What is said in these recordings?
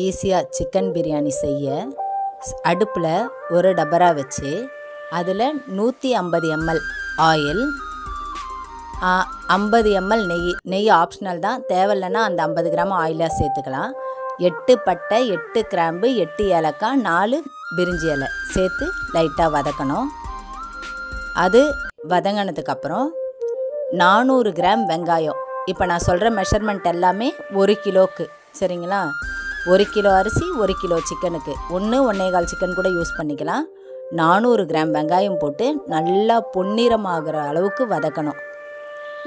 ஈஸியாக சிக்கன் பிரியாணி செய்ய அடுப்பில் ஒரு டபரா வச்சு அதில் 150 ml ஆயில், 50 ml நெய் ஆப்ஷனல் தான், தேவையில்லைன்னா அந்த 50 கிராம் ஆயிலாக சேர்த்துக்கலாம். 8 பட்டை, 8 கிராம்பு, 8 ஏலக்காய், 4 பிரிஞ்சி இலை சேர்த்து லைட்டாக வதக்கணும். அது வதங்கினதுக்கப்புறம் 400 கிராம் வெங்காயம். இப்போ நான் சொல்கிற மெஷர்மெண்ட் எல்லாமே 1 கிலோக்கு, சரிங்களா? 1 கிலோ அரிசி 1 கிலோ சிக்கனுக்கு 1.25 சிக்கன் கூட யூஸ் பண்ணிக்கலாம். 400 கிராம் வெங்காயம் போட்டு நல்லா பொன்னிறமாகிற அளவுக்கு வதக்கணும்.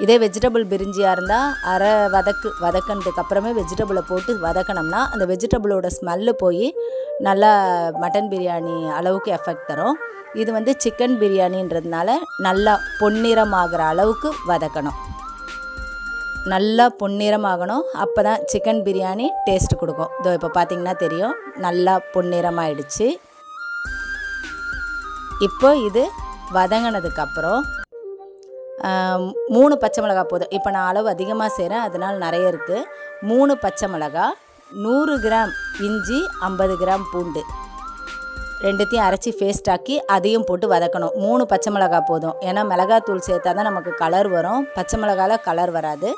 இதே வெஜிடபிள் பிரிஞ்சியாக இருந்தால் அரை வதக்கினதுக்கு அப்புறமே வெஜிடபிளை போட்டு வதக்கினோம்னா அந்த வெஜிடபிளோட ஸ்மெல்லு போய் நல்லா மட்டன் பிரியாணி அளவுக்கு எஃபெக்ட் தரும். இது சிக்கன் பிரியாணின்றதுனால நல்லா பொன்னிறமாகிற அளவுக்கு வதக்கணும். நல்லா பொன்னிறமாகணும், அப்போ தான் சிக்கன் பிரியாணி டேஸ்ட் கொடுக்கும். இதோ இப்போ பார்த்திங்கன்னா தெரியும், நல்லா பொன்னிறமாயிடுச்சு. இப்போ இது வதங்கினதுக்கப்புறம் 3 பச்சை மிளகாய் போதும். இப்போ நான் அளவு அதிகமாக செய்கிறேன், அதனால் நிறைய இருக்குது. 3 பச்சை மிளகாய், 100 கிராம் இஞ்சி, 50 கிராம் பூண்டு, ரெண்டுத்தையும் அரைச்சி பேஸ்ட் ஆக்கி அதையும் போட்டு வதக்கணும். 3 பச்சை மிளகாய் போதும், ஏன்னா மிளகாத்தூள் சேர்த்தா தான் நமக்கு கலர் வரும், பச்சை மிளகாயில் கலர் வராது.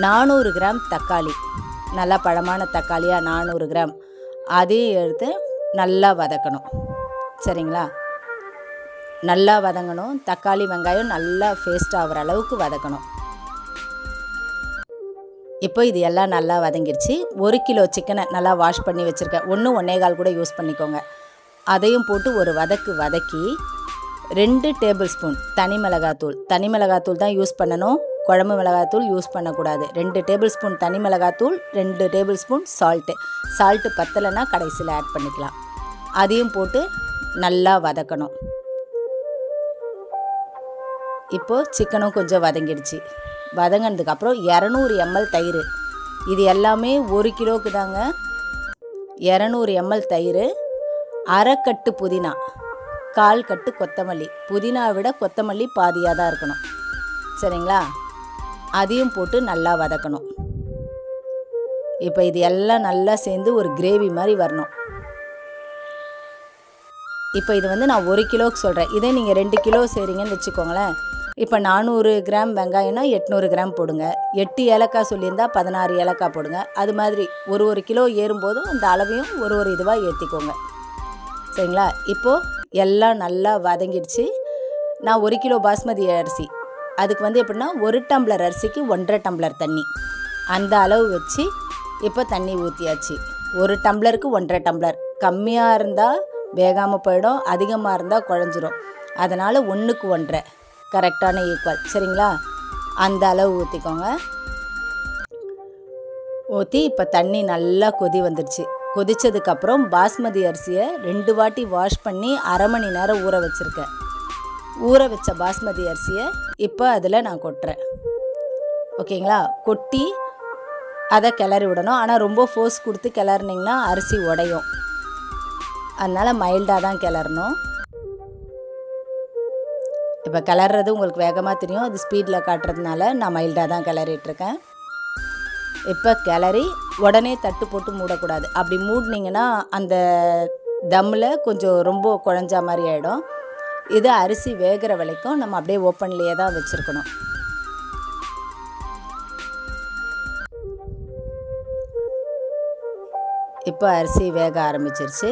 400 கிராம் தக்காளி, நல்லா பழமான தக்காளியாக 400 கிராம், அதையும் எடுத்து நல்லா வதக்கணும். சரிங்களா? நல்லா வதங்கணும். தக்காளி வெங்காயம் நல்லா பேஸ்ட் ஆகிற அளவுக்கு வதக்கணும். இப்போ இது எல்லாம் நல்லா வதங்கிடுச்சு. 1 கிலோ சிக்கனை நல்லா வாஷ் பண்ணி வச்சுருக்கேன். 1.25 கூட யூஸ் பண்ணிக்கோங்க. அதையும் போட்டு ஒரு வதக்கி 2 டேபிள் ஸ்பூன் தனி மிளகாத்தூள் தான் யூஸ் பண்ணணும், குழம்பு மிளகாத்தூள் யூஸ் பண்ணக்கூடாது. 2 டேபிள் ஸ்பூன் தனி மிளகாத்தூள், 2 டேபிள் ஸ்பூன் சால்ட்டு பத்தலைன்னா கடைசியில் ஆட் பண்ணிக்கலாம். அதையும் போட்டு நல்லா வதக்கணும். இப்போது சிக்கனும் கொஞ்சம் வதங்கிடுச்சு. வதங்கினதுக்கப்புறம் 200 ml தயிர், இது எல்லாமே 1 கிலோவுக்கு தாங்க. 200 ml தயிர், அரை கட்டு புதினா, 1/4 கட்டு கொத்தமல்லி. புதினா விட கொத்தமல்லி பாதியாக தான் இருக்கணும், சரிங்களா? அதையும் போட்டு நல்லா வதக்கணும். இப்போ இது எல்லாம் நல்லா சேர்ந்து ஒரு கிரேவி மாதிரி வரணும். இப்போ இது நான் 1 கிலோவுக்கு சொல்கிறேன். இதே நீங்கள் 2 கிலோ செய்கிறீங்கன்னு வச்சுக்கோங்களேன். இப்போ 400 கிராம் வெங்காயம்னா 800 கிராம் போடுங்க. 8 ஏலக்காய் சொல்லியிருந்தால் 16 ஏலக்காய் போடுங்க. அது மாதிரி ஒரு கிலோ ஏறும்போதும் அந்த அளவையும் ஒரு இதுவாக ஏற்றிக்கோங்க, சரிங்களா? இப்போது எல்லாம் நல்லா வதங்கிடுச்சு. நான் 1 கிலோ பாஸ்மதி அரிசி, அதுக்கு எப்படின்னா 1 டம்ளர் அரிசிக்கு 1.5 டம்ளர் தண்ணி, அந்த அளவு வச்சு இப்போ தண்ணி ஊற்றியாச்சு. 1 டம்ளருக்கு 1.5 டம்ளர். கம்மியாக இருந்தால் வேகாமல் போயிடும், அதிகமாக இருந்தால் குழஞ்சிரும். அதனால் 1க்கு 1.5 கரெக்டான ஈக்குவல், சரிங்களா? அந்த அளவு ஊற்றிக்கோங்க. ஊற்றி இப்போ தண்ணி நல்லா கொதி வந்துடுச்சு. கொதித்ததுக்கப்புறம் பாஸ்மதி அரிசியை 2 வாட்டி வாஷ் பண்ணி அரை மணி நேரம் ஊற வச்சுருக்கேன். ஊற வச்ச பாஸ்மதி அரிசியை இப்போ அதில் நான் கொட்டுறேன், ஓகேங்களா? கொட்டி அதை கிளறி விடணும். ஆனால் ரொம்ப ஃபோர்ஸ் கொடுத்து கிளறினீங்கன்னா அரிசி உடையும், அதனால் மைல்டாக தான் கிளறணும். இப்போ கிளறது உங்களுக்கு வேகமாக தெரியும், அது ஸ்பீடில் காட்டுறதுனால நான் மைல்டாக தான் கிளறிட்டுருக்கேன். இப்போ கிளறி உடனே தட்டு போட்டு மூடக்கூடாது. அப்படி மூடினீங்கன்னா அந்த தம்மில் கொஞ்சம் ரொம்ப குழஞ்சா மாதிரி ஆகிடும். இது அரிசி வேகிற வரைக்கும் நம்ம அப்படியே ஓப்பன்லேயே தான் வச்சுருக்கணும். இப்போ அரிசி வேக ஆரம்பிச்சிருச்சு.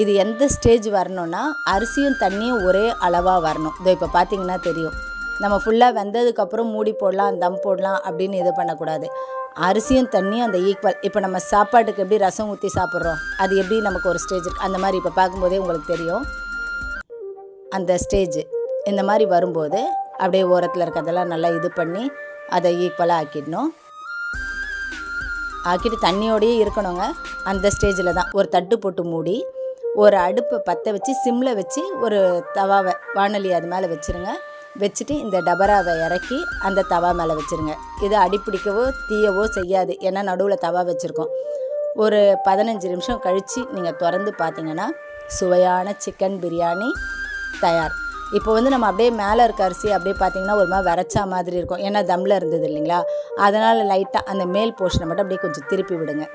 இது எந்த ஸ்டேஜ் வரணும்னா அரிசியும் தண்ணியும் ஒரே அளவாக வரணும். இதோ இப்போ பார்த்தீங்கன்னா தெரியும். நம்ம ஃபுல்லாக வெந்ததுக்கப்புறம் மூடி போடலாம், தம் போடலாம் அப்படின்னு இது பண்ணக்கூடாது. அரிசியும் தண்ணியும் அந்த ஈக்குவல். இப்போ நம்ம சாப்பாட்டுக்கு எப்படி ரசம் ஊற்றி சாப்பிட்றோம், அது எப்படி நமக்கு ஒரு ஸ்டேஜ் இருக்குது, அந்த மாதிரி இப்போ பார்க்கும்போதே உங்களுக்கு தெரியும். அந்த ஸ்டேஜ் இந்த மாதிரி வரும்போது அப்படியே ஓரத்தில் இருக்கிறதெல்லாம் நல்லா இது பண்ணி அதை ஈக்குவலாக ஆக்கிடணும். ஆக்கிட்டு தண்ணியோடையே இருக்கணுங்க. அந்த ஸ்டேஜில் தான் ஒரு தட்டு போட்டு மூடி ஒரு அடுப்பை பற்ற வச்சு சிம்மில் வச்சு ஒரு தவாவை வானொலி அது மேலே வச்சுருங்க. வச்சுட்டு இந்த டபராவை இறக்கி அந்த தவா மேலே வச்சுருங்க. இது அடிப்பிடிக்கவோ தீயவோ செய்யாது, ஏன்னா நடுவில் தவா வச்சுருக்கோம். ஒரு 15 நிமிஷம் கழித்து நீங்கள் திறந்து பார்த்தீங்கன்னா சுவையான சிக்கன் பிரியாணி தயார். இப்போ நம்ம அப்படியே மேலே இருக்க அரிசி அப்படியே பார்த்திங்கன்னா ஒரு மாதிரி வரைச்சா மாதிரி இருக்கும், ஏன்னா தம்மில் இருந்தது இல்லைங்களா? அதனால் லைட்டாக அந்த மேல் போர்ஷனை மட்டும் அப்படியே கொஞ்சம் திருப்பி விடுங்க.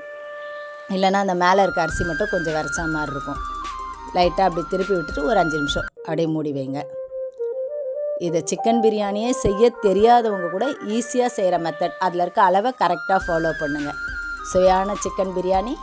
இல்லைன்னா அந்த மேலே இருக்க அரிசி மட்டும் கொஞ்சம் விரைச்சா மாதிரி இருக்கும். லைட்டாக அப்படி திருப்பி விட்டுட்டு ஒரு 5 நிமிஷம் அப்படியே மூடி வைங்க. இதை சிக்கன் பிரியாணியே செய்ய தெரியாதவங்க கூட ஈஸியாக செய்கிற மெத்தட். அதில் இருக்க அளவை கரெக்டாக ஃபாலோ பண்ணுங்கள். சுவையான சிக்கன் பிரியாணி